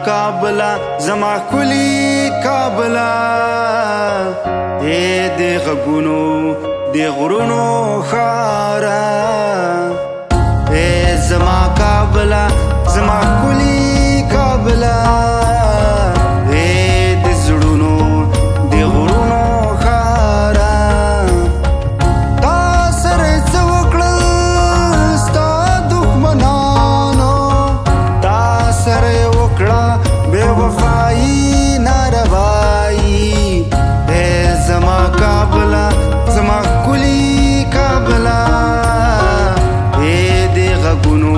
کابلا زما کلی کابلا اے دی غگونو دی غرونو خارا اے زما کابلا زما کلی کابلا اے دی زړونو دی غرونو خارا تا سره څه وکړل ستا دښمنانو تا سره وکړه بے وفائی ناروائی اے زما کابلا زما کلی کابلا اے دی غگونو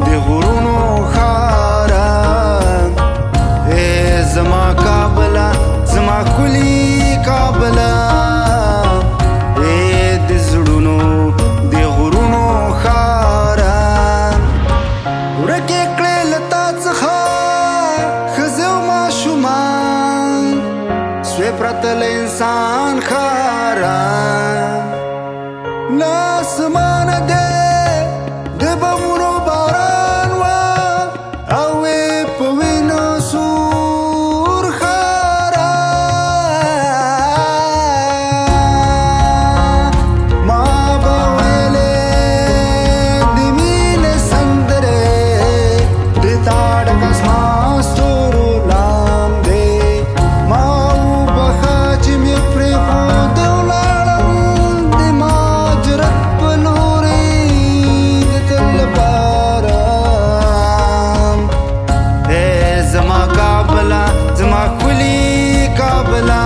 دی غرونو خارا اے زما کابلا زما کلی کابلا اے دی زړونو دی غرونو خارا ورکې کړې له تا څخه ښځې او ماشومان سوی پرته له انسان خارا له اسمانه دی د بمونو باران وه او وې په وینو سور ښارا ما به ویلې د مینې سندرې د تا ډک اسمان ستورو لاندې ما وبخه چې مې پرېښودې ولاړم د مهاجرت په لورې د تل لپاره اے زما کابلا زما کلی کابلا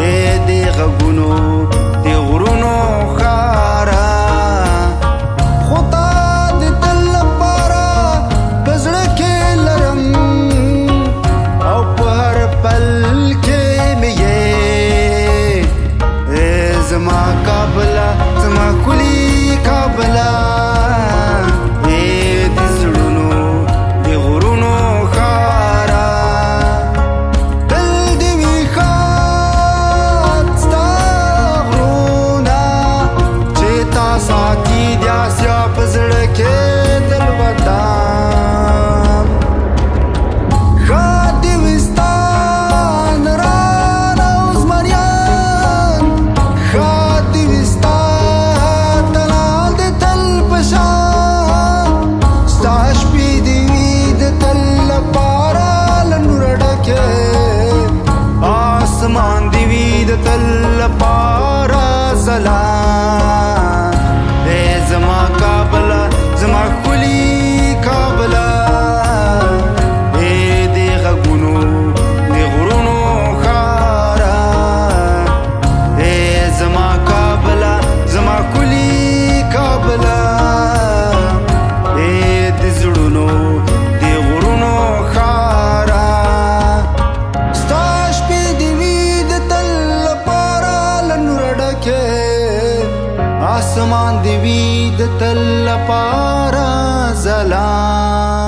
اے دی غگونو دی غرونو خارا خو تا د تل لپاره په زړه کې لرم او په هر پل کې مې یې اے زما کابلا زما کلی کابلا اے د زړونو د غرونو خارا تل دې وي ښاد ستا غرونه چې تا ساتي د اسیا په زړه کې تل ودان ښاد دې وي ستا نران او زمریان ښاد دې وي ستا اتلان د تل په شان ستا شپې دې وي د تل لپاره له نوره ډکې آسمان دې وي د تل لپاره ځلان اے زما کابلا زما کلی کابلا اے دی غگونو دی غرونو خارا اے زما کابلا زما کلی کابلا اے دی زړونو دی غرونو خارا ستا شپې دې وي د تل لپاره له نوره ډکې آسمان دې وي د تل لپاره ځلان